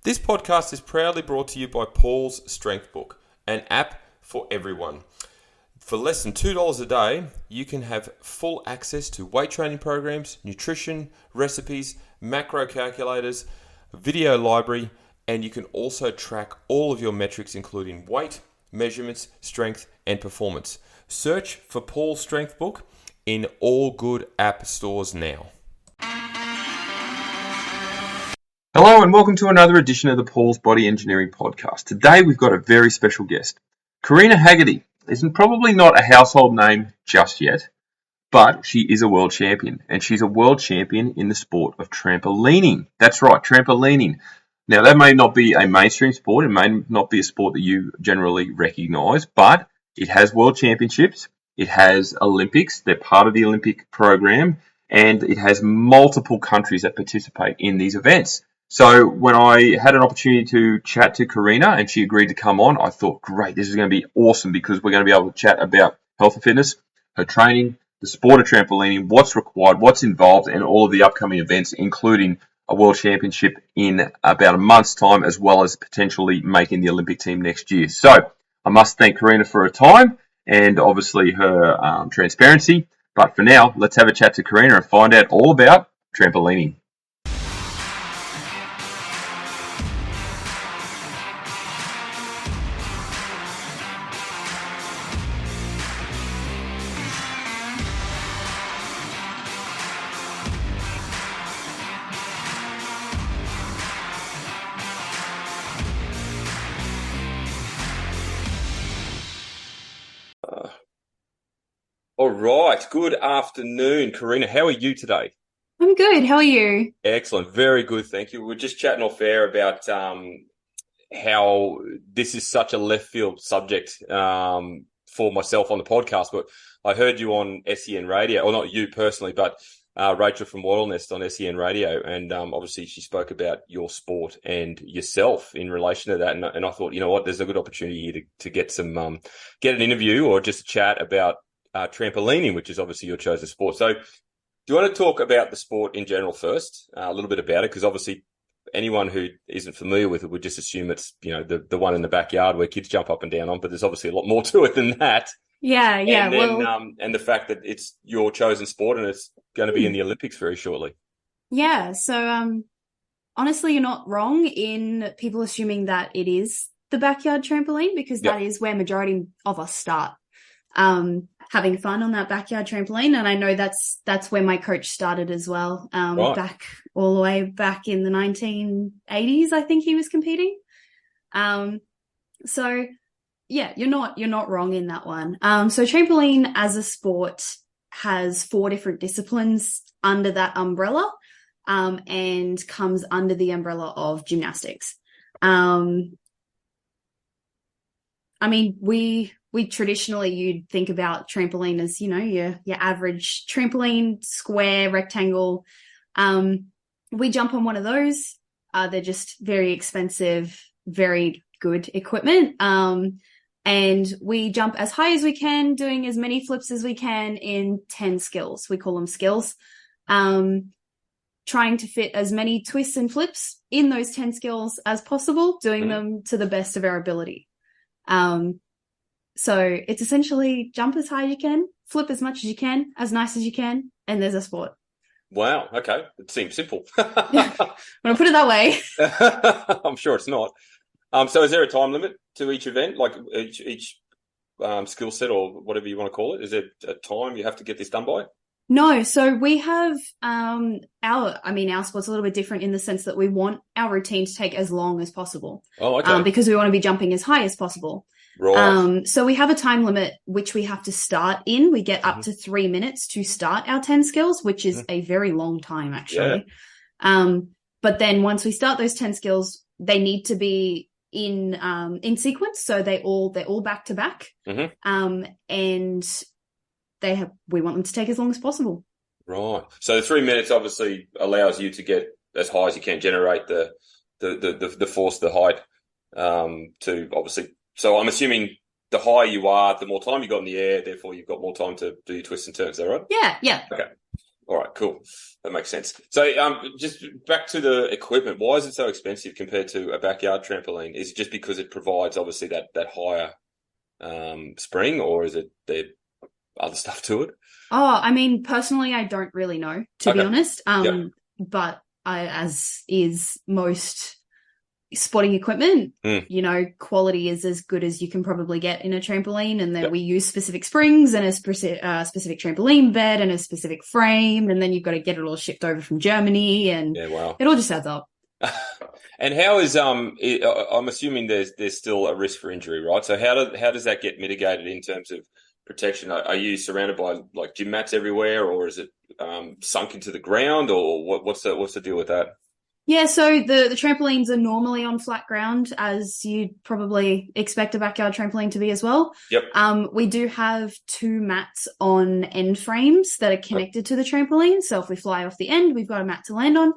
This podcast is proudly brought to you by Paul's Strength Book, an app for everyone. For less than $2 a day, you can have full access to weight training programs, nutrition, recipes, macro calculators, video library, and you can also track all of your metrics including weight, measurements, strength, and performance. Search for Paul's Strength Book in all good app stores now. Hello and welcome to another edition of the Paul's Body Engineering Podcast. Today we've got a very special guest. Carina Hagarty is probably not a household name just yet, but she is a world champion, and she's a world champion in the sport of trampolining. That's right, trampolining. Now that may not be a mainstream sport, it may not be a sport that you generally recognise, but it has world championships, it has Olympics, they're part of the Olympic program, and it has multiple countries that participate in these events. So when I had an opportunity to chat to Carina and she agreed to come on, I thought, great, this is going to be awesome because we're going to be able to chat about health and fitness, her training, the sport of trampolining, what's required, what's involved, and all of the upcoming events, including a world championship in about a month's time, as well as potentially making the Olympic team next year. So I must thank Carina for her time and obviously her transparency. But for now, let's have a chat to Carina and find out all about trampolining. All right. Good afternoon, Carina. How are you today? I'm good. How are you? Excellent. Very good. Thank you. We were just chatting off air about how this is such a left field subject for myself on the podcast, but I heard you on SEN Radio, or not you personally, but Rachel from Wattle Nest on SEN Radio, and obviously she spoke about your sport and yourself in relation to that, and I thought, you know what, there's a good opportunity here to get some get an interview or just a chat about trampolining, which is obviously your chosen sport. So do you want to talk about the sport in general first, a little bit about it? Because obviously anyone who isn't familiar with it would just assume it's, you know, the one in the backyard where kids jump up and down on, but there's obviously a lot more to it than that. Yeah. And then, and the fact that it's your chosen sport and it's going to be in the Olympics very shortly. Yeah. So, honestly, you're not wrong in people assuming that it is the backyard trampoline, because that is where majority of us start. Having fun on that backyard trampoline. And I know that's where my coach started as well. Right. Back all the way back in the 1980s, I think he was competing. So yeah, you're not wrong in that one. So trampoline as a sport has 4 different disciplines under that umbrella, and comes under the umbrella of gymnastics. I mean, we traditionally, you'd think about trampoline as, you know, your average trampoline, square, rectangle. We jump on one of those. They're just very expensive, very good equipment. And we jump as high as we can, doing as many flips as we can in 10 skills. We call them skills. Trying to fit as many twists and flips in those 10 skills as possible, doing them to the best of our ability. So it's essentially jump as high as you can, flip as much as you can, as nice as you can, and there's a sport. Wow. Okay. It seems simple. I'm going to put it that way. I'm sure it's not. So is there a time limit to each event, like each skill set or whatever you want to call it? Is there a time you have to get this done by? No. So we have our sport's a little bit different in the sense that we want our routine to take as long as possible. Oh, okay. Because we want to be jumping as high as possible. Right. So we have a time limit which we have to start in. We get up to 3 minutes to start our 10 skills, which is a very long time actually. Yeah. But then once we start those 10 skills, they need to be in sequence. So they're all back to back. And we want them to take as long as possible. Right. So the 3 minutes obviously allows you to get as high as you can, generate the force, the height, to obviously. So I'm assuming the higher you are, the more time you got in the air, therefore you've got more time to do your twists and turns. Is that right? Yeah. Okay. All right, cool. That makes sense. So, just back to the equipment. Why is it so expensive compared to a backyard trampoline? Is it just because it provides obviously that higher spring, or is it there other stuff to it? Oh, I mean, personally, I don't really know, to be honest. Yep. But as is most sporting equipment, quality is as good as you can probably get in a trampoline, and then we use specific springs and a specific trampoline bed and a specific frame, and then you've got to get it all shipped over from Germany, and it all just adds up. And how is I'm assuming there's still a risk for injury, right? So how does that get mitigated in terms of protection? Are you surrounded by like gym mats everywhere, or is it sunk into the ground, or what's the deal with that? Yeah, so the trampolines are normally on flat ground, as you'd probably expect a backyard trampoline to be as well. Yep. We do have 2 mats on end frames that are connected to the trampoline. So if we fly off the end, we've got a mat to land on.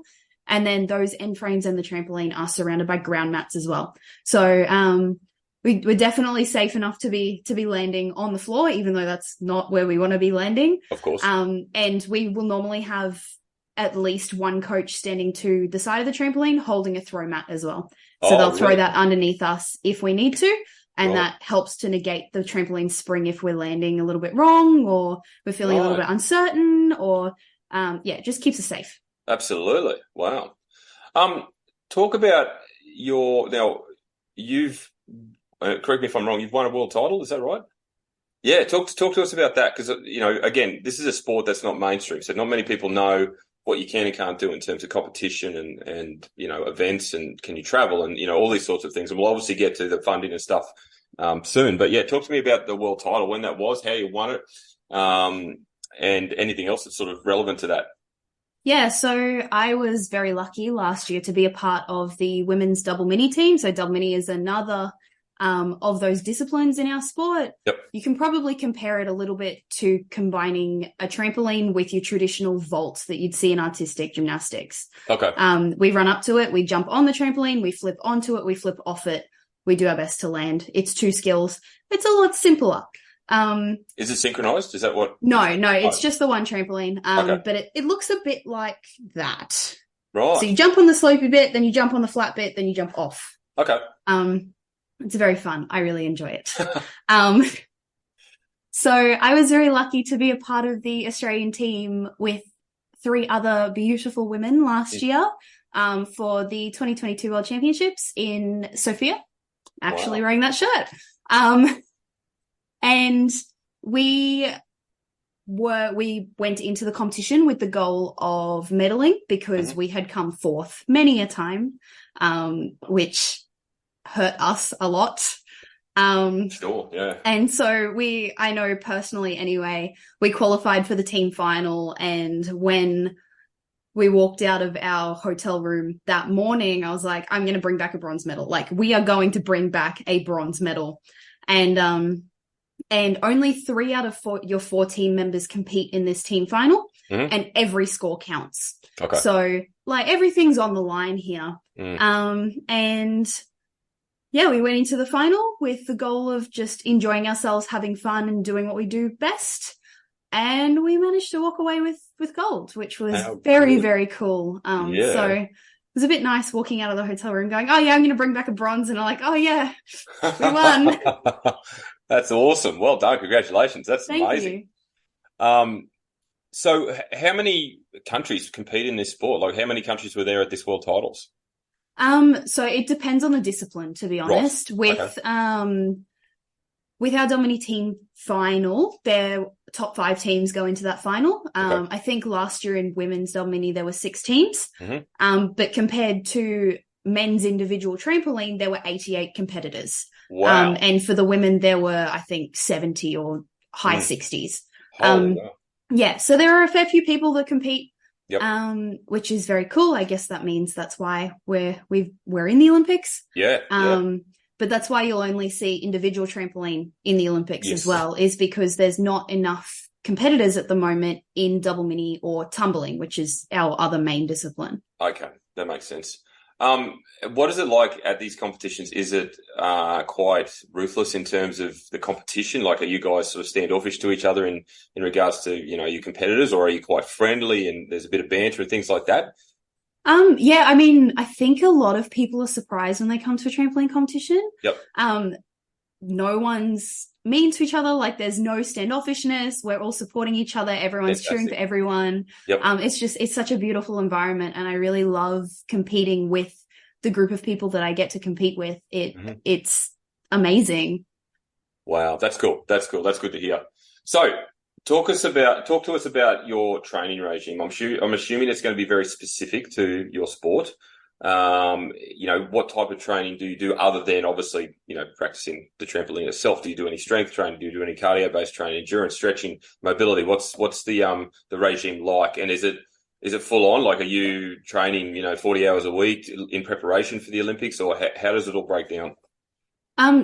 And then those end frames and the trampoline are surrounded by ground mats as well. So we're definitely safe enough to be landing on the floor, even though that's not where we want to be landing. Of course. And we will normally have at least one coach standing to the side of the trampoline holding a throw mat as well. So they'll throw that underneath us if we need to. And that helps to negate the trampoline spring if we're landing a little bit wrong, or we're feeling a little bit uncertain, or it just keeps us safe. Absolutely. Wow. Talk about you've, correct me if I'm wrong, you've won a world title, is that right? Yeah, talk to us about that, because, again, this is a sport that's not mainstream, so not many people know what you can and can't do in terms of competition and events, and can you travel, and, all these sorts of things. And we'll obviously get to the funding and stuff soon. But, talk to me about the world title, when that was, how you won it, and anything else that's sort of relevant to that. Yeah, so I was very lucky last year to be a part of the women's double mini team. So double mini is another of those disciplines in our sport. Yep. You can probably compare it a little bit to combining a trampoline with your traditional vault that you'd see in artistic gymnastics. Okay. We run up to it, we jump on the trampoline, we flip onto it, we flip off it. We do our best to land. It's 2 skills. It's a lot simpler. Is it synchronized? Is that what? No, it's just the one trampoline. Okay. But it looks a bit like that. Right. So you jump on the slopey bit, then you jump on the flat bit, then you jump off. Okay. It's very fun. I really enjoy it. So I was very lucky to be a part of the Australian team with 3 other beautiful women last year, for the 2022 World Championships in Sofia, actually wearing that shirt. And we went into the competition with the goal of medaling, because we had come 4th many a time, which hurt us a lot. Sure, yeah. And so I know personally anyway, we qualified for the team final, and when we walked out of our hotel room that morning, I was like, I'm going to bring back a bronze medal. Like, we are going to bring back a bronze medal. And only 3 out of 4 your 4 team members compete in this team final, and every score counts. Okay. So like everything's on the line here. And yeah, we went into the final with the goal of just enjoying ourselves, having fun, and doing what we do best. And we managed to walk away with gold, which was very, very cool. So it was a bit nice walking out of the hotel room going, oh yeah, I'm going to bring back a bronze. And I'm like, oh yeah, we won. That's awesome. Well done. Congratulations. That's amazing. Thank you. So how many countries compete in this sport? Like, how many countries were there at this World Titles? So it depends on the discipline, to be honest. Right. With our Domini team final, their top 5 teams go into that final. I think last year in women's Domini, there were 6 teams. But compared to men's individual trampoline, there were 88 competitors. Wow. And for the women, there were, I think, 70 or high 60s. Yeah, so there are a fair few people that compete, which is very cool. I guess that means that's why we're in the Olympics. But that's why you'll only see individual trampoline in the Olympics as well, is because there's not enough competitors at the moment in double mini or tumbling, which is our other main discipline. Okay, that makes sense. What is it like at these competitions? Is it quite ruthless in terms of the competition? Like, are you guys sort of standoffish to each other in regards to, your competitors, or are you quite friendly and there's a bit of banter and things like that? Yeah, I mean, I think a lot of people are surprised when they come to a trampoline competition. Yep. No one's mean to each other. Like, there's no standoffishness. We're all supporting each other. Everyone's cheering for everyone. Yep. It's such a beautiful environment, and I really love competing with the group of people that I get to compete with. It's amazing. Wow, that's cool. That's cool. That's good to hear. So, talk to us about your training regime. I'm assuming it's going to be very specific to your sport. What type of training do you do other than obviously, practicing the trampoline itself? Do you do any strength training? Do you do any cardio-based training, endurance, stretching, mobility? What's the regime like? And is it full on? Like, are you training, 40 hours a week in preparation for the Olympics, or how does it all break down?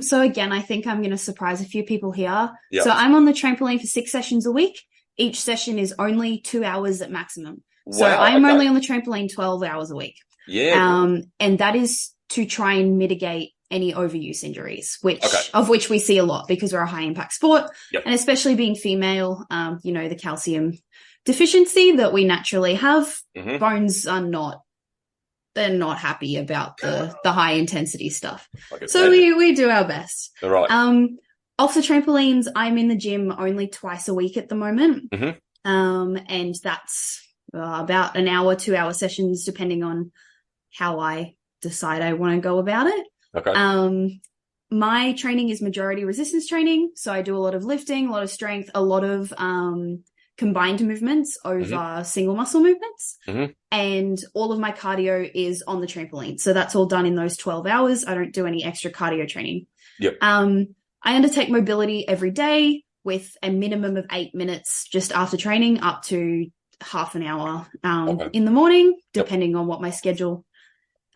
So again, I think I'm going to surprise a few people here. Yep. So I'm on the trampoline for 6 sessions a week. Each session is only 2 hours at maximum. Wow, so I'm only on the trampoline 12 hours a week. Yeah. And that is to try and mitigate any overuse injuries, of which we see a lot because we're a high impact sport. Yep. And especially being female, the calcium deficiency that we naturally have, bones are they're not happy about the high intensity stuff. So we do our best. All right. Off the trampolines, I'm in the gym only twice a week at the moment. And that's about an hour, 2 hour sessions, depending on how I decide I want to go about it. Okay. My training is majority resistance training. So I do a lot of lifting, a lot of strength, a lot of combined movements over single muscle movements. And all of my cardio is on the trampoline. So that's all done in those 12 hours. I don't do any extra cardio training. Yep. I undertake mobility every day with a minimum of 8 minutes just after training, up to half an hour in the morning, depending on what my schedule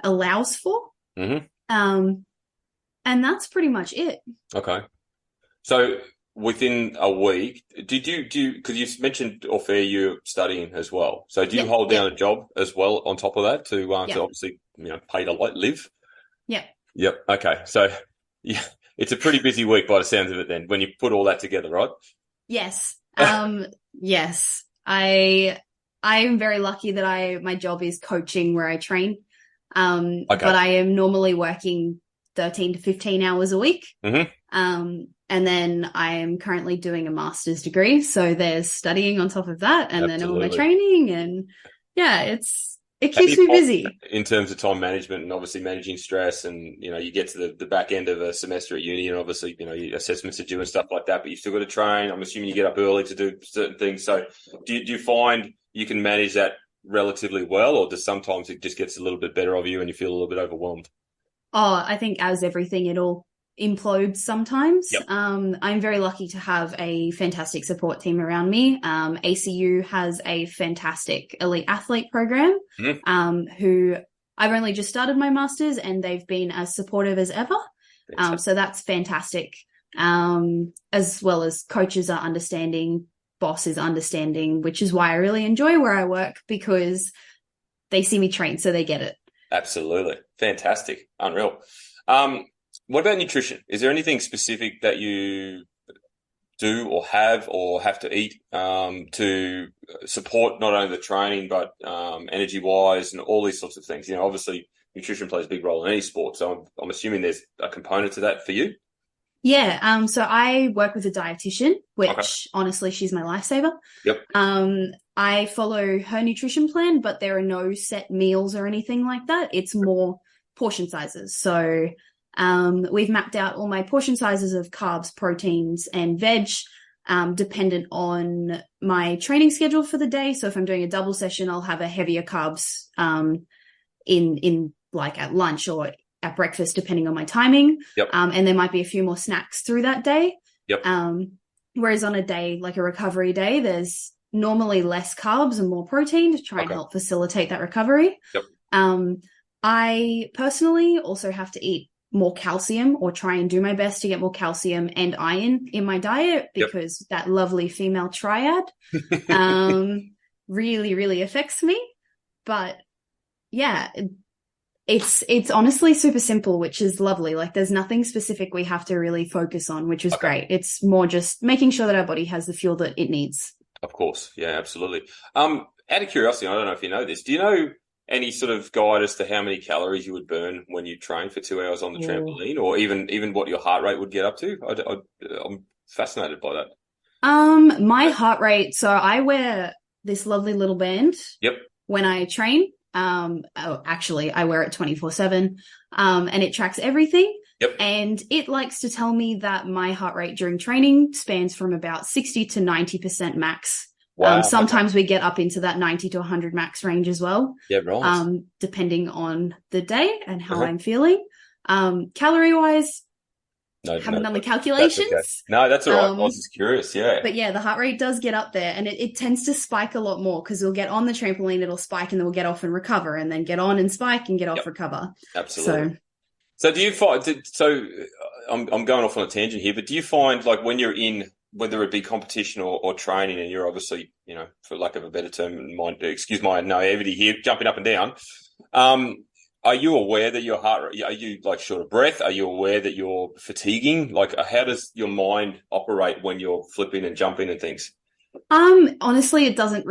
allows for. And that's pretty much it. Okay. So within a week, did you because you mentioned off air you're studying as well. So do you hold down a job as well on top of that to obviously, pay to live? Yeah. Yep. Okay. So yeah, it's a pretty busy week by the sounds of it then, when you put all that together, right? Yes. Yes. I am very lucky that my job is coaching where I train. But I am normally working 13 to 15 hours a week. And then I am currently doing a master's degree. So there's studying on top of that, and then all my training, and it keeps me busy. In terms of time management and obviously managing stress, and, you get to the back end of a semester at uni, and obviously, assessments are due and stuff like that, but you've still got to train. I'm assuming you get up early to do certain things. So do you find you can manage that relatively well, or does sometimes it just gets a little bit better of you and you feel a little bit overwhelmed? Oh, I think as everything, it all implodes sometimes. Yep. I'm very lucky to have a fantastic support team around me. ACU has a fantastic elite athlete program, who I've only just started my master's, and they've been as supportive as ever. So that's fantastic. As well as coaches are understanding, boss is understanding, which is why I really enjoy where I work, because they see me train, so they get it. Absolutely. Fantastic. Unreal. What about nutrition? Is there anything specific that you do or have to eat to support not only the training, but energy-wise and all these sorts of things? Obviously nutrition plays a big role in any sport, so I'm assuming there's a component to that for you. Yeah. So I work with a dietitian, which honestly, she's my lifesaver. Yep. I follow her nutrition plan, but there are no set meals or anything like that. It's more portion sizes. So we've mapped out all my portion sizes of carbs, proteins, and veg, dependent on my training schedule for the day. So if I'm doing a double session, I'll have a heavier carbs in like at lunch or at breakfast, depending on my timing. Yep. And there might be a few more snacks through that day. Yep. Whereas on a day, like a recovery day, there's normally less carbs and more protein to try and help facilitate that recovery. Yep. I personally also have to eat more calcium, or try and do my best to get more calcium and iron in my diet, because that lovely female triad really, really affects me. But yeah, It's honestly super simple, which is lovely. Like there's nothing specific we have to really focus on, which is great. It's more just making sure that our body has the fuel that it needs. Of course. Yeah, absolutely. Out of curiosity, I don't know if you know this. Do you know any sort of guide as to how many calories you would burn when you train for 2 hours on the trampoline, or even what your heart rate would get up to? I'm fascinated by that. My heart rate. So I wear this lovely little band. Yep. When I train. Actually, I wear it 24/7, and it tracks everything. Yep. And it likes to tell me that my heart rate during training spans from about 60 to 90% max. Wow. Sometimes we get up into that 90 to 100 max range as well. Yeah, right. Depending on the day and how I'm feeling. Calorie wise, haven't done the calculations. That's okay. No, that's all right. I was just curious, yeah. But yeah, the heart rate does get up there, and it tends to spike a lot more because we'll get on the trampoline, it'll spike, and then we'll get off and recover, and then get on and spike and get off, recover. Absolutely. So do you find, I'm going off on a tangent here, but do you find like when you're in, whether it be competition or training, and you're obviously, for lack of a better term, excuse my naivety here, jumping up and down, are you aware that your heart rate, are you like short of breath? Are you aware that you're fatiguing? Like how does your mind operate when you're flipping and jumping and things? Honestly, it doesn't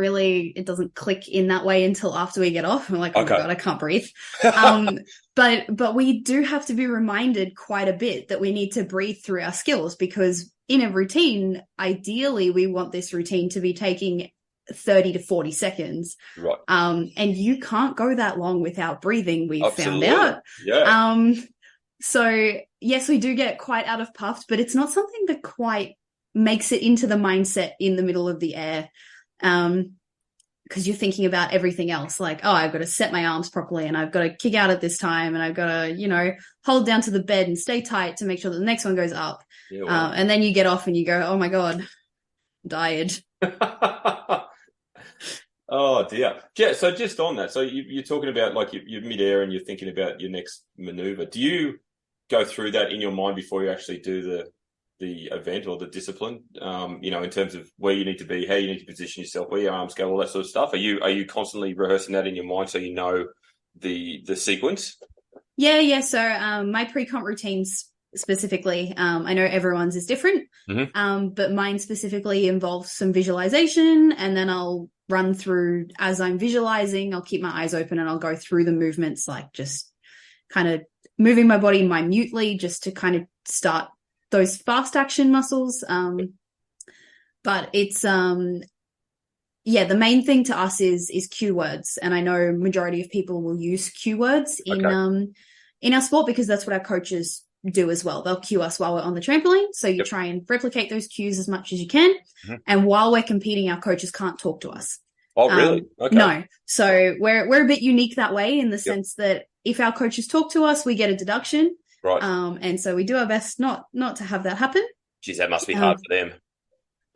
click in that way until after we get off. I'm like, oh my God, I can't breathe. But we do have to be reminded quite a bit that we need to breathe through our skills, because in a routine, ideally we want this routine to be taking 30 to 40 seconds. Right. And you can't go that long without breathing, we found out. Yeah. So yes, we do get quite out of puffed, but it's not something that quite makes it into the mindset in the middle of the air. Because you're thinking about everything else, like, oh, I've got to set my arms properly, and I've got to kick out at this time, and I've got to, hold down to the bed and stay tight to make sure that the next one goes up. Yeah, wow. And then you get off and you go, oh my God, tired. Oh dear. Yeah. So just on that, so you're talking about like you're midair and you're thinking about your next maneuver. Do you go through that in your mind before you actually do the event or the discipline? In terms of where you need to be, how you need to position yourself, where your arms go, all that sort of stuff. Are you constantly rehearsing that in your mind so you know the sequence? Yeah. So my pre-comp routines specifically, I know everyone's is different, but mine specifically involves some visualization, and then I'll run through as I'm visualizing. I'll keep my eyes open and I'll go through the movements, like just kind of moving my body minutely just to kind of start those fast action muscles. But it's, the main thing to us is cue words. And I know majority of people will use cue words in our sport, because that's what our coaches do as well. They'll cue us while we're on the trampoline. So you try and replicate those cues as much as you can. And while we're competing, our coaches can't talk to us. Oh, really? Okay. No. So we're a bit unique that way, in the sense that if our coaches talk to us, we get a deduction. Right. And so we do our best not to have that happen. Geez, that must be hard for them.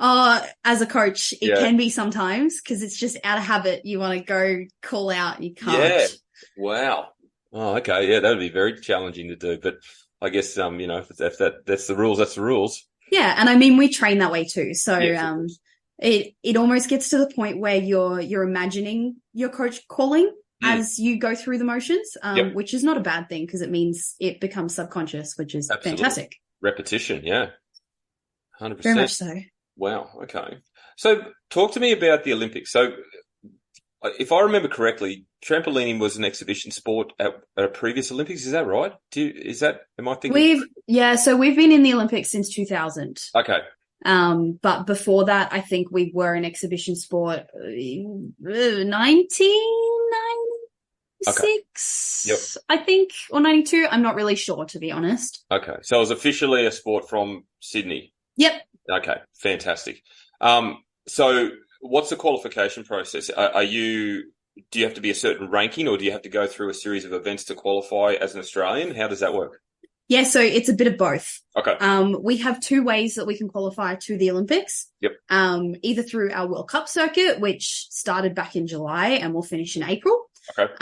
As a coach, it can be sometimes, because it's just out of habit. You want to go call out, you can't. Yeah. Wow. Oh, okay. Yeah, that would be very challenging to do. But I guess, if that's the rules, that's the rules. Yeah. And I mean, we train that way too. So, it almost gets to the point where you're imagining your coach calling as you go through the motions, which is not a bad thing, because it means it becomes subconscious, which is fantastic. Repetition. Yeah. 100%. Very much so. Wow. Okay. So talk to me about the Olympics. So if I remember correctly, trampolining was an exhibition sport at a previous Olympics. Is that right? Am I thinking? So we've been in the Olympics since 2000. Okay. But before that, I think we were an exhibition sport 1996, I think, or 92. I'm not really sure, to be honest. Okay. So it was officially a sport from Sydney. Yep. Okay. Fantastic. So what's the qualification process? Do you have to be a certain ranking, or do you have to go through a series of events to qualify as an Australian? How does that work? Yeah, so it's a bit of both. Okay. We have two ways that we can qualify to the Olympics. Yep. Either through our World Cup circuit, which started back in July and will finish in April. Okay.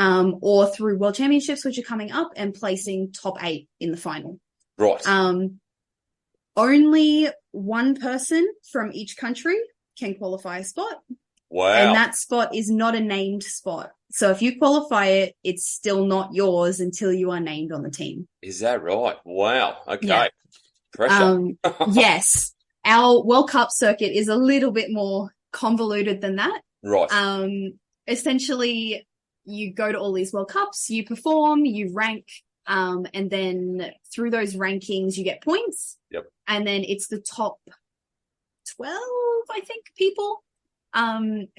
Or through World Championships, which are coming up, and placing top 8 in the final. Right. Only one person from each country can qualify a spot. And Wow. that spot is not a named spot. So if you qualify it, it's still not yours until you are named on the team. Is that right? Wow. Yeah. Okay. Pressure. Yes. Our World Cup circuit is a little bit more convoluted than that. Right. Essentially, you go to all these World Cups, you perform, you rank, and then through those rankings, you get points. Yep. And then it's the top 12, I think, people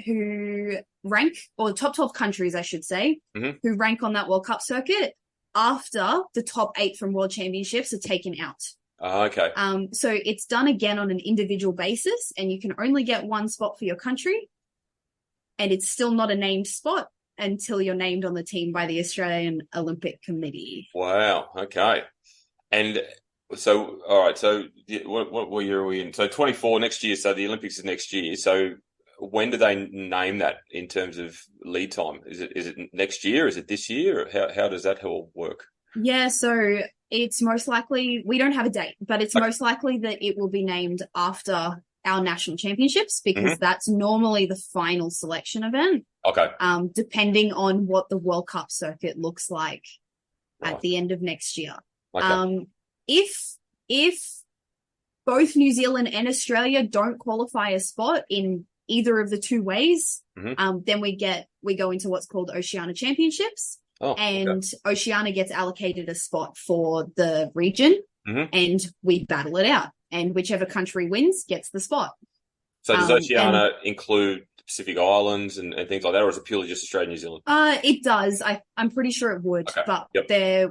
who rank, or top 12 countries, I should say, who rank on that World Cup circuit after the top 8 from World Championships are taken out. Okay. So it's done again on an individual basis, and you can only get one spot for your country, and it's still not a named spot until you're named on the team by the Australian Olympic Committee. Wow. Okay. And so, all right. So what year are we in? So 24 next year. So the Olympics is next year. So when do they name that in terms of lead time? Is it next year? Is it this year? Or how does that all work? Yeah. So it's most likely, we don't have a date, but it's most likely that it will be named after our national championships, because that's normally the final selection event. Okay. Depending on what the World Cup circuit looks like at the end of next year. Okay. If both New Zealand and Australia don't qualify a spot in either of the two ways, then we go into what's called Oceania Championships. And Oceania gets allocated a spot for the region, and we battle it out. And whichever country wins gets the spot. So does Oceania include Pacific Islands and things like that, or is it purely just Australia, New Zealand? It does. I'm pretty sure it would, but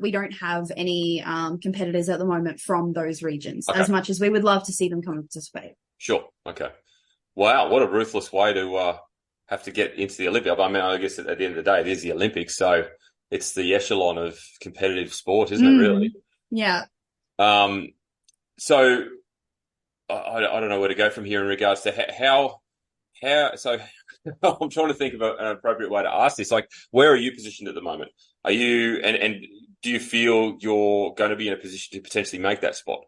we don't have any competitors at the moment from those regions, as much as we would love to see them come and participate. Sure. Okay. Wow, what a ruthless way to have to get into the Olympics. I mean, I guess at the end of the day, it is the Olympics, so it's the echelon of competitive sport, isn't it, really? Yeah. So I don't know where to go from here in regards to how so I'm trying to think of an appropriate way to ask this. Like, where are you positioned at the moment? Are you, and do you feel you're going to be in a position to potentially make that spot?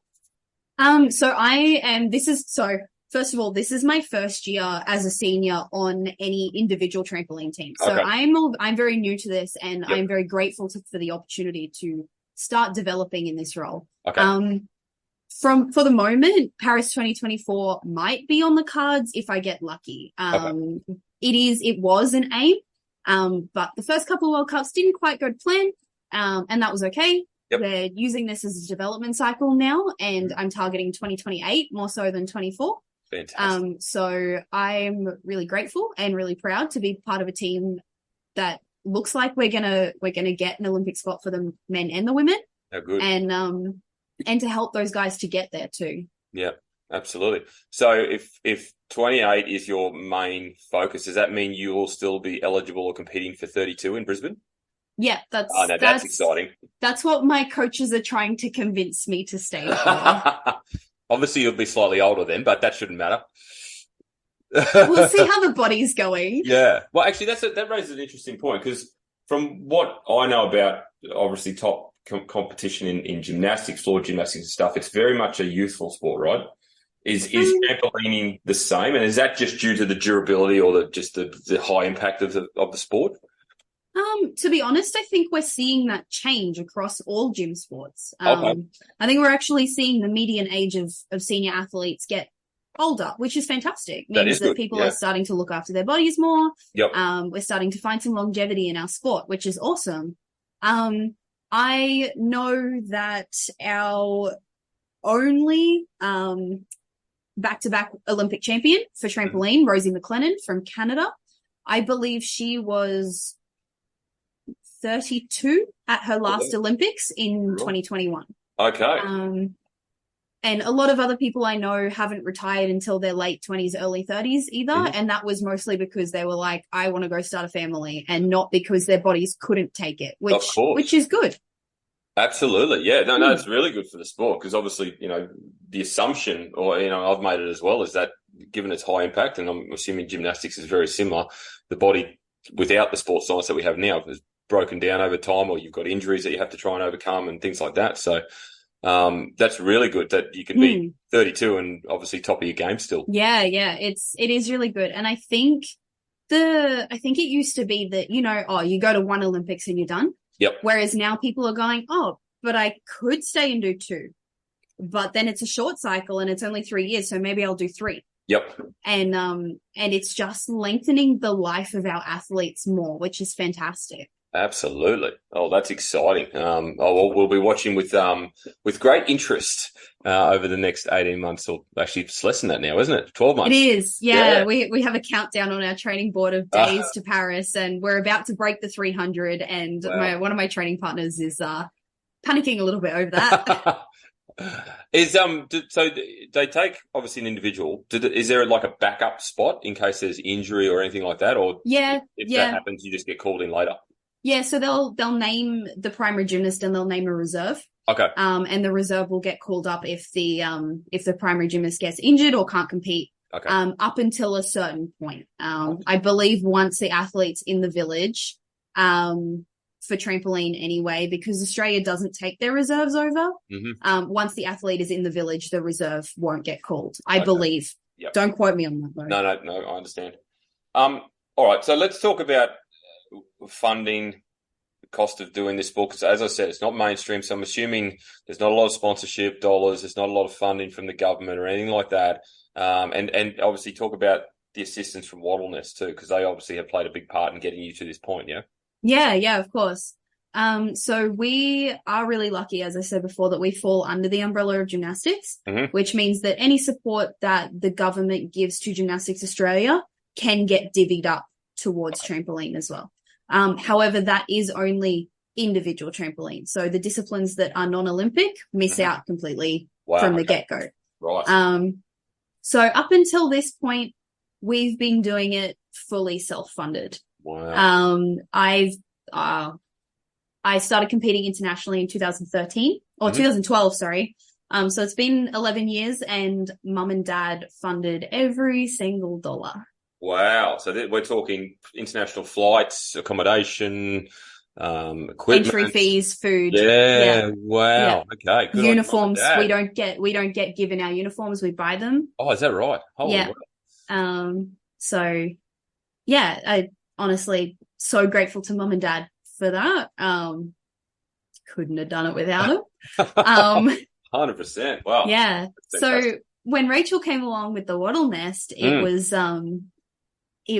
So I am, first of all, this is my first year as a senior on any individual trampoline team. So I'm very new to this, and I'm very grateful for the opportunity to start developing in this role. Okay. For the moment, Paris 2024 might be on the cards if I get lucky. It was an aim, but the first couple of World Cups didn't quite go to plan, and that was okay. Yep. We're using this as a development cycle now, and I'm targeting 2028 more so than 24. Fantastic. So I'm really grateful and really proud to be part of a team that looks like we're gonna get an Olympic spot for the men and the women. Oh, good. And to help those guys to get there too. Yeah, absolutely. So if 28 is your main focus, does that mean you will still be eligible or competing for 32 in Brisbane? Yeah, that's exciting. That's what my coaches are trying to convince me to stay for. Obviously, you'll be slightly older then, but that shouldn't matter. We'll see how the body's going. Yeah. Well, actually, that raises an interesting point, because from what I know about, obviously, top competition in gymnastics, floor gymnastics and stuff, it's very much a youthful sport, right? Is trampolining the same, and is that just due to the durability or the high impact of the sport? To be honest, I think we're seeing that change across all gym sports. I think we're actually seeing the median age of senior athletes get older, which is fantastic. It means that people are starting to look after their bodies more. Yep. We're starting to find some longevity in our sport, which is awesome. I know that our only back-to-back Olympic champion for trampoline, Rosie McLennan from Canada, I believe she was 32 at her last Olympics in 2021. Okay. And a lot of other people I know haven't retired until their late 20s, early 30s either. And that was mostly because they were like, I want to go start a family, and not because their bodies couldn't take it, which is good. Absolutely. Yeah. No, it's really good for the sport, because obviously, the assumption, or, I've made it as well, is that given its high impact, and I'm assuming gymnastics is very similar, the body without the sports science that we have now is broken down over time, or you've got injuries that you have to try and overcome and things like that. So, that's really good that you can be 32 and obviously top of your game still. Yeah. It is really good. And I think I think it used to be that, you go to one Olympics and you're done. Yep. Whereas now people are going, but I could stay and do 2. But then it's a short cycle and it's only 3 years, so maybe I'll do 3. Yep. And it's just lengthening the life of our athletes more, which is fantastic. Absolutely. Oh, that's exciting. We'll be watching with great interest over the next 18 months, or actually it's less than that now, isn't it? 12 months. It is. Yeah. We have a countdown on our training board of days to Paris, and we're about to break the 300. And one of my training partners is panicking a little bit over that. So they take obviously an individual. Is there like a backup spot in case there's injury or anything like that? Or if that happens, you just get called in later? Yeah, so they'll name the primary gymnast and they'll name a reserve. Okay. And the reserve will get called up if the primary gymnast gets injured or can't compete. Okay. Up until a certain point. I believe once the athlete's in the village, for trampoline anyway, because Australia doesn't take their reserves over. Mm-hmm. Once the athlete is in the village, the reserve won't get called. I believe. Yep. Don't quote me on that though. No, I understand. All right, so let's talk about funding, the cost of doing this sport, because as I said, it's not mainstream, so I'm assuming there's not a lot of sponsorship dollars, there's not a lot of funding from the government or anything like that, and obviously talk about the assistance from Waddleness too, because they obviously have played a big part in getting you to this point. Yeah, of course. So we are really lucky, as I said before, that we fall under the umbrella of gymnastics, mm-hmm. which means that any support that the government gives to Gymnastics Australia can get divvied up towards trampoline as well. However, that is only individual trampoline. So the disciplines that are non-Olympic miss mm-hmm. out completely from the get-go. Right. So up until this point, we've been doing it fully self-funded. Wow. I started competing internationally in 2013 or mm-hmm. 2012, sorry. So it's been 11 years and mum and dad funded every single dollar. Wow. So we're talking international flights, accommodation, equipment. Entry fees, food. Yeah. Wow. Yeah. Okay. Good. Uniforms. We don't get given our uniforms. We buy them. Oh, is that right? Holy yeah. wow. So yeah, I honestly so grateful to mum and dad for that. Couldn't have done it without them. 100%. Wow. Yeah. So when Rachel came along with the Waddle Nest, it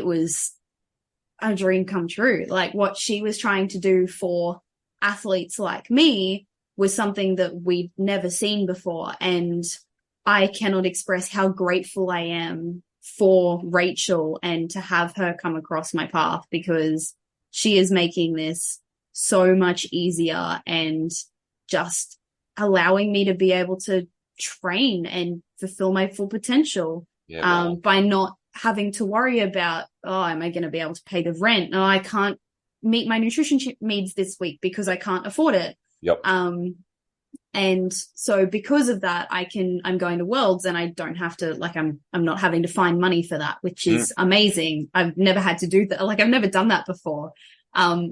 was a dream come true. Like what she was trying to do for athletes like me was something that we'd never seen before. And I cannot express how grateful I am for Rachel and to have her come across my path, because she is making this so much easier and just allowing me to be able to train and fulfill my full potential by not having to worry about, am I going to be able to pay the rent? No, I can't meet my nutrition needs this week because I can't afford it. Yep. And so because of that, I'm going to Worlds and I don't have to, I'm not having to find money for that, which is amazing. I've never had to do that. I've never done that before.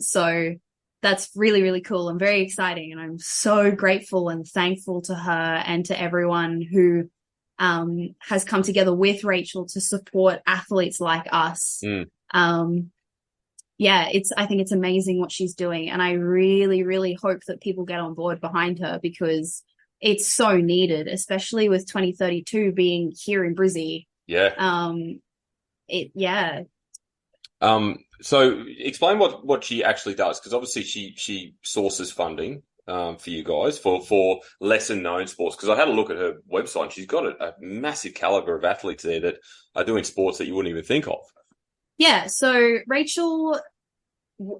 So that's really, really cool and very exciting. And I'm so grateful and thankful to her and to everyone who has come together with Rachel to support athletes like us. I think it's amazing what she's doing. And I really, really hope that people get on board behind her, because it's so needed, especially with 2032 being here in Brizzy. So explain what she actually does, because obviously she sources funding for you guys for lesser known sports, because I had a look at her website and she's got a massive caliber of athletes there that are doing sports that you wouldn't even think of. Yeah, so Rachel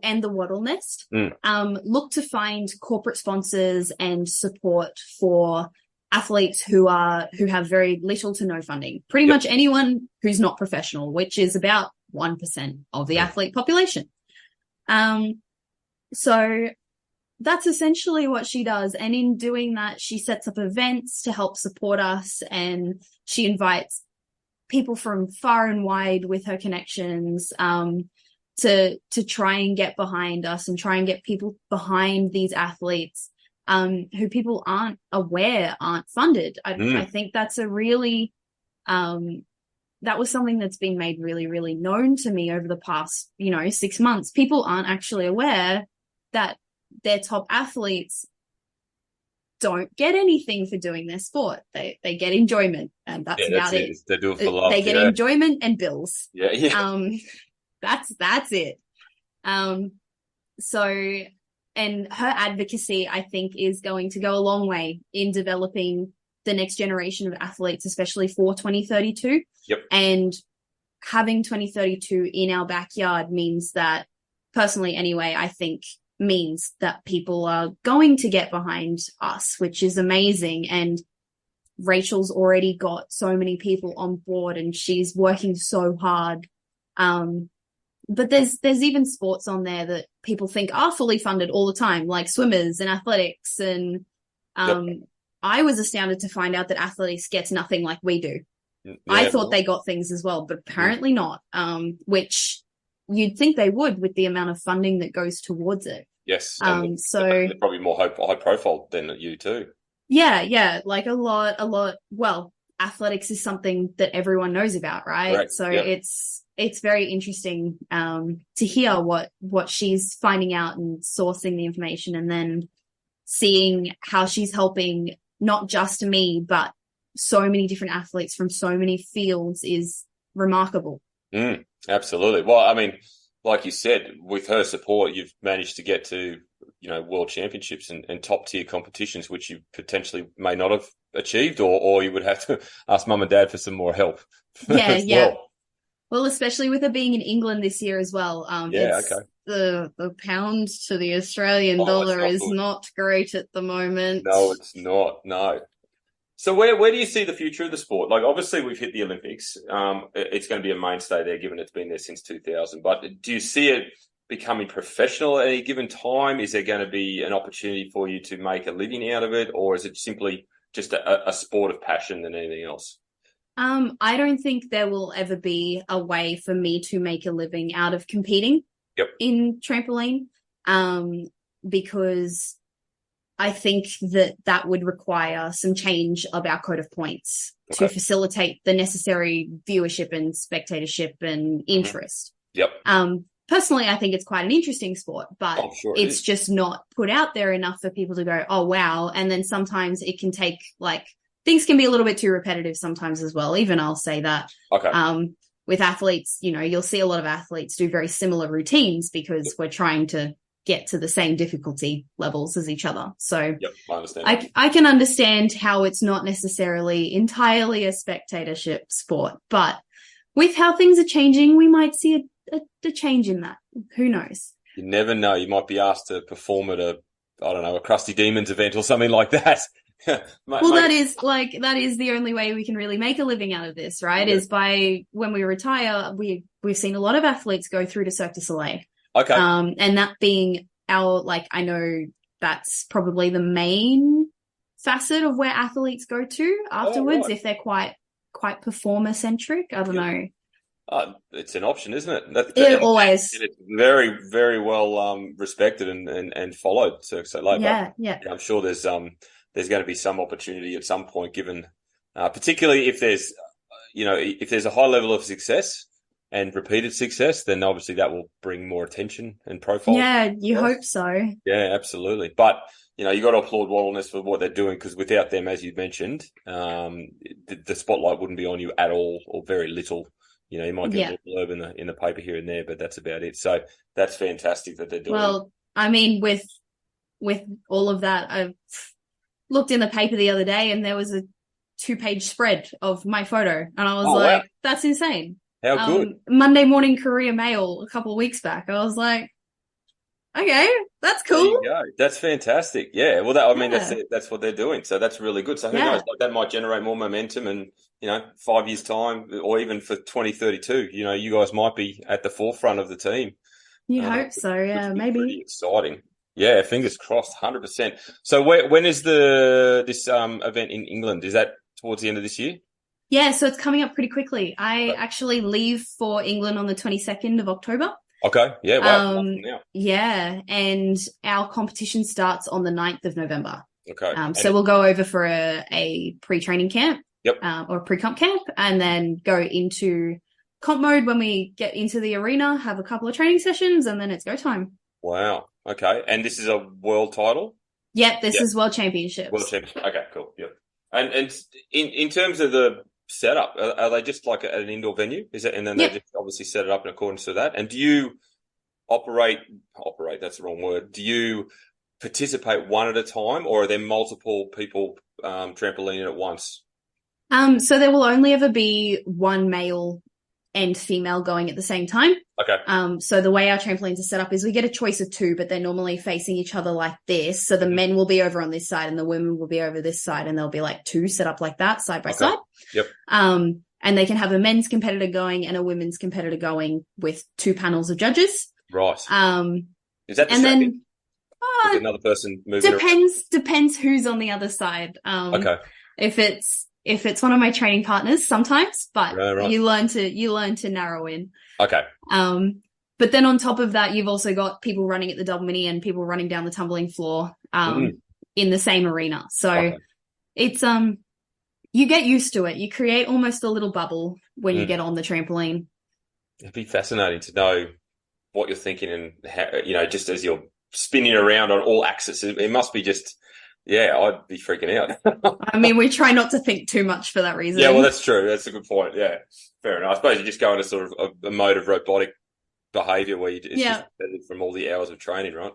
and the Waddle Nest look to find corporate sponsors and support for athletes who have very little to no funding. Pretty much anyone who's not professional, which is about 1% of the athlete population. So that's essentially what she does. And in doing that, she sets up events to help support us, and she invites people from far and wide with her connections to try and get behind us and try and get people behind these athletes who people aren't aware aren't funded. I think that's a really that was something that's been made really, really known to me over the past, 6 months. People aren't actually aware that their top athletes don't get anything for doing their sport. They get enjoyment, and that's about it. They do it for love. They get enjoyment and bills. Yeah. That's it. So, and her advocacy, I think, is going to go a long way in developing the next generation of athletes, especially for 2032. Yep. And having 2032 in our backyard means that, personally anyway, I think means that people are going to get behind us, which is amazing. And Rachel's already got so many people on board, and she's working so hard. But there's even sports on there that people think are fully funded all the time, like swimmers and athletics. And I was astounded to find out that athletics gets nothing like we do. Yeah, I thought they got things as well, but apparently not, which you'd think they would with the amount of funding that goes towards it. Yes. So they're probably more high profile than you too. Yeah. Like a lot. Well, athletics is something that everyone knows about, right? Correct. So it's very interesting to hear what she's finding out and sourcing the information, and then seeing how she's helping not just me, but so many different athletes from so many fields is remarkable. Absolutely. Well, I mean, like you said, with her support, you've managed to get to, world championships and top tier competitions, which you potentially may not have achieved, or you would have to ask mum and dad for some more help. Yeah. Well, especially with her being in England this year as well. The pound to the Australian dollar is not great at the moment. No, it's not. No. So where do you see the future of the sport? Like, obviously we've hit the Olympics. It's going to be a mainstay there, given it's been there since 2000. But do you see it becoming professional at any given time? Is there going to be an opportunity for you to make a living out of it? Or is it simply just a sport of passion than anything else? I don't think there will ever be a way for me to make a living out of competing in trampoline, because I think that would require some change of our code of points to facilitate the necessary viewership and spectatorship and interest. Personally, I think it's quite an interesting sport, but it's just not put out there enough for people to go, oh, wow. And then sometimes it can take, things can be a little bit too repetitive sometimes as well. Even I'll say that. With athletes, you'll see a lot of athletes do very similar routines because we're trying to get to the same difficulty levels as each other. So I understand. I can understand how it's not necessarily entirely a spectatorship sport, but with how things are changing, we might see a change in that. Who knows? You never know. You might be asked to perform at a Krusty Demons event or something like that. That is the only way we can really make a living out of this, right? Is by when we retire, we've seen a lot of athletes go through to Cirque du Soleil. And that being I know that's probably the main facet of where athletes go to afterwards, if they're quite performer centric. I don't know. It's an option, isn't it? It always. It's very, very well respected and followed. So yeah. I'm sure there's going to be some opportunity at some point, given particularly if there's a high level of success and repeated success, then obviously that will bring more attention and profile. Yeah, you hope so. Yeah, absolutely. But you got to applaud Wilderness for what they're doing, because without them, as you mentioned, the spotlight wouldn't be on you at all, or very little. You might get a little blurb in the paper here and there, but that's about it. So that's fantastic that they're doing. Well, I mean, with all of that, I've looked in the paper the other day and there was a 2-page spread of my photo, and I was that's insane. How good. Monday Morning Courier Mail a couple of weeks back. I was like, okay, that's cool. There you go. That's fantastic. Yeah. Well, that's what they're doing. So that's really good. So who knows? That might generate more momentum, and 5 years time, or even for 2032, you guys might be at the forefront of the team. You hope so. Yeah, maybe. Pretty exciting. Yeah, fingers crossed, 100%. So when is this event in England? Is that towards the end of this year? Yeah, so it's coming up pretty quickly. I actually leave for England on the 22nd of October. Okay, yeah, wow. Now. Yeah, and our competition starts on the 9th of November. Okay. So we'll go over for a pre-training camp. Yep. Or pre-comp camp, and then go into comp mode when we get into the arena, have a couple of training sessions, and then it's go time. Wow. Okay. And this is a world title? Yep, this is World Championships. World Championship. Okay, cool. Yep. And in terms of the setup, are they just like at an indoor venue? Is it? And then they just obviously set it up in accordance to that. And do you operate, that's the wrong word. Do you participate one at a time, or are there multiple people trampolining at once? So there will only ever be one male and female going at the same time. Okay. So the way our trampolines are set up is we get a choice of two, but they're normally facing each other like this. So the men will be over on this side and the women will be over this side, and there'll be like two set up like that, side by side. Yep. And they can have a men's competitor going and a women's competitor going with two panels of judges. Right. Is that and then is another person moving depends who's on the other side. Okay. If it's one of my training partners, sometimes, but right. you learn to narrow in. Okay. But then on top of that, you've also got people running at the double mini and people running down the tumbling floor, in the same arena. So it's, you get used to it. You create almost a little bubble when you get on the trampoline. It'd be fascinating to know what you're thinking and how, just as you're spinning around on all axes, it must be just, I'd be freaking out. I mean, we try not to think too much for that reason. Yeah, well, that's true. That's a good point. Yeah, fair enough. I suppose you just go into sort of a mode of robotic behavior where it's just from all the hours of training, right?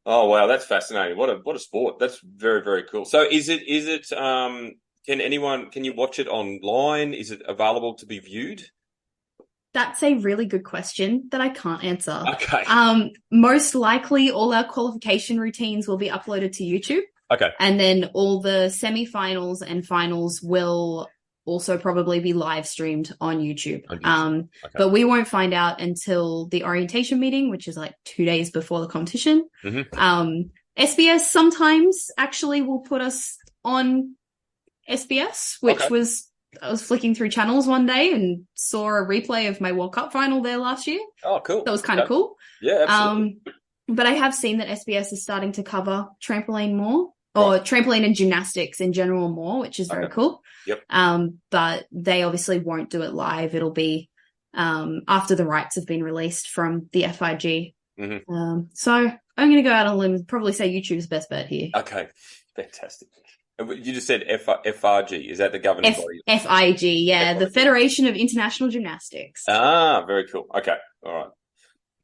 Oh, wow, that's fascinating. What a sport. That's very, very cool. So is it, can you watch it online? Is it available to be viewed? That's a really good question that I can't answer. Okay. Most likely all our qualification routines will be uploaded to YouTube. Okay. And then all the semi-finals and finals will also probably be live streamed on YouTube. But we won't find out until the orientation meeting, which is like 2 days before the competition. SBS sometimes actually will put us on SBS, which I was flicking through channels one day and saw a replay of my World Cup final there last year. Oh, cool. That was kind of cool. Yeah, absolutely. But I have seen that SBS is starting to cover trampoline more, or trampoline and gymnastics in general more, which is very cool. Yep. But they obviously won't do it live. It'll be after the rights have been released from the FIG. So I'm going to go out on a limb and probably say YouTube's best bet here. Okay, fantastic. You just said FRG. Is that the governing body? FIG, yeah, FIG. the Federation of International Gymnastics. Ah, very cool. Okay, all right.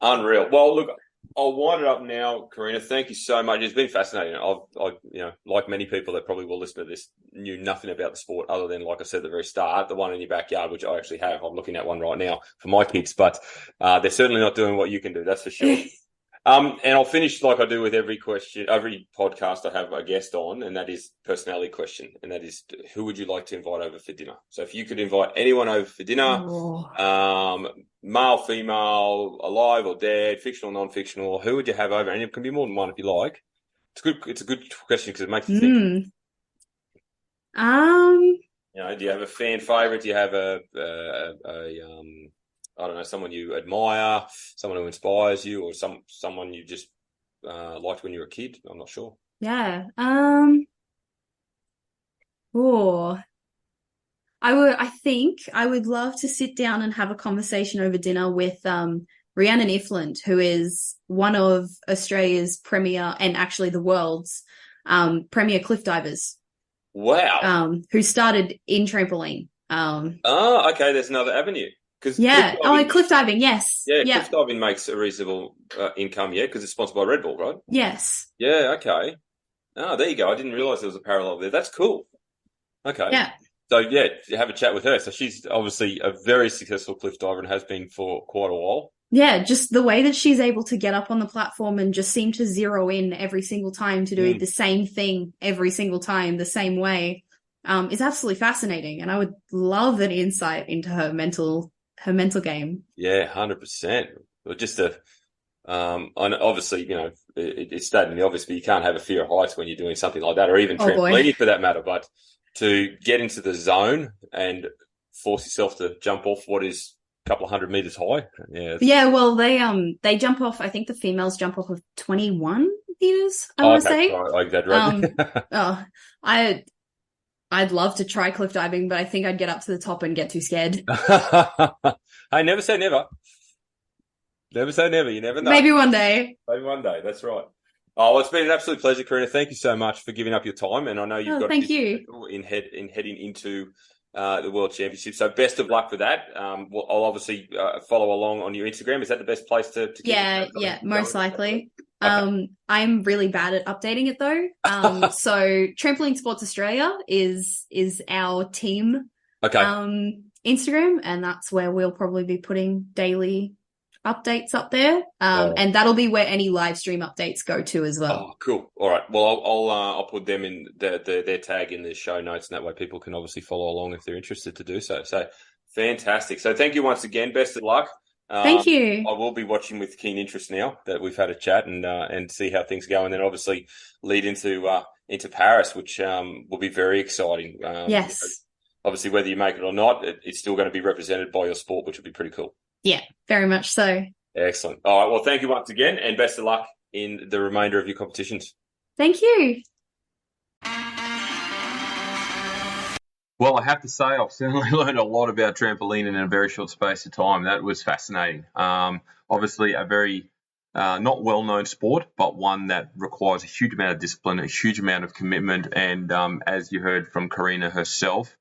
Unreal. Well, look, I'll wind it up now, Carina. Thank you so much. It's been fascinating. I like many people that probably will listen to this, knew nothing about the sport other than, like I said at the very start, the one in your backyard, which I actually have. I'm looking at one right now for my kids, but they're certainly not doing what you can do. That's for sure. And I'll finish like I do with every podcast I have a guest on, and that is personality question. And that is, who would you like to invite over for dinner? So if you could invite anyone over for dinner, male, female, alive or dead, fictional, non-fictional, who would you have over? And it can be more than one if you like. It's a good question because it makes you think. Do you have a fan favorite? Do you have I don't know, someone you admire, someone who inspires you, or someone you just liked when you were a kid? I'm not sure. Yeah. I think I would love to sit down and have a conversation over dinner with Rhiannon Ifland, who is one of Australia's premier, and actually the world's premier cliff divers. Wow. Who started in trampoline. Okay, there's another avenue. Cliff diving, yes. Yeah, cliff diving makes a reasonable income, because it's sponsored by Red Bull, right? Yes. Yeah, okay. Oh, there you go. I didn't realise there was a parallel there. That's cool. Okay. Yeah. So, have a chat with her. So she's obviously a very successful cliff diver and has been for quite a while. Yeah, just the way that she's able to get up on the platform and just seem to zero in every single time to do the same thing every single time the same way is absolutely fascinating. And I would love an insight into her mental game. Yeah, 100%. But just and obviously, it's stating the obvious, but you can't have a fear of heights when you're doing something like that, or even trampolining for that matter. But to get into the zone and force yourself to jump off what is a couple of 100 meters high. Yeah. Well, they jump off. I think the females jump off of 21 meters. I want to say. Right, I exaggerated. I'd love to try cliff diving, but I think I'd get up to the top and get too scared. Hey, never say never. Never say never. You never know. Maybe one day. Maybe one day. That's right. Oh, well, it's been an absolute pleasure, Carina. Thank you so much for giving up your time. And I know you've got Thank you. in heading into the World Championship. So best of luck for that. Well, I'll obviously follow along on your Instagram. Is that the best place to keep Yeah, most likely. Okay. I'm really bad at updating it though. So Trampoline Sports Australia is our team Instagram, and that's where we'll probably be putting daily updates up there. And that'll be where any live stream updates go to as well. Oh, cool. All right. Well, I'll put them in their tag in the show notes, and that way people can obviously follow along if they're interested to do so. So fantastic. So thank you once again. Best of luck. Thank you. I will be watching with keen interest now that we've had a chat and see how things go, and then obviously lead into Paris, which will be very exciting. Yes. Obviously, whether you make it or not, it's still going to be represented by your sport, which will be pretty cool. Yeah, very much so. Excellent. All right. Well, thank you once again, and best of luck in the remainder of your competitions. Thank you. Well, I have to say I've certainly learned a lot about trampoline in a very short space of time. That was fascinating. Obviously, a very not well-known sport, but one that requires a huge amount of discipline, a huge amount of commitment, and as you heard from Carina herself,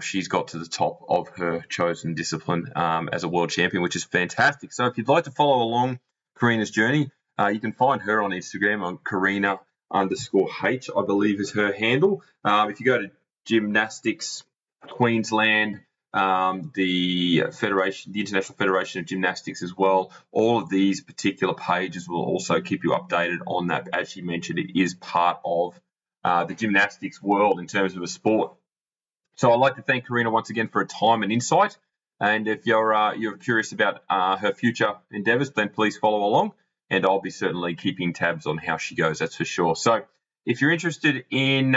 she's got to the top of her chosen discipline as a world champion, which is fantastic. So if you'd like to follow along Carina's journey, you can find her on Instagram on Carina_H, I believe is her handle. If you go to Gymnastics Queensland, the International Federation of Gymnastics as well, all of these particular pages will also keep you updated on that. As she mentioned, it is part of the gymnastics world in terms of a sport. So I'd like to thank Carina once again for her time and insight. And if you're curious about her future endeavours, then please follow along, and I'll be certainly keeping tabs on how she goes. That's for sure. So if you're interested in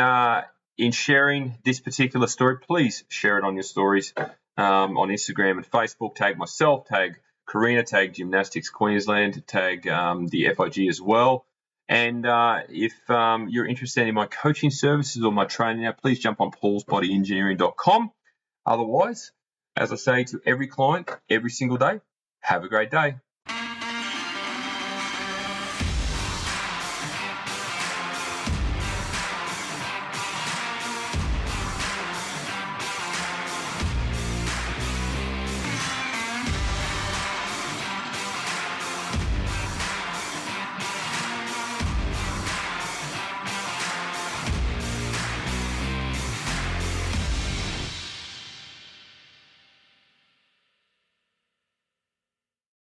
sharing this particular story, please share it on your stories on Instagram and Facebook. Tag myself, tag Carina, tag Gymnastics Queensland, tag the FIG as well. And if you're interested in my coaching services or my training now, please jump on paulsbodyengineering.com. Otherwise, as I say to every client every single day, have a great day.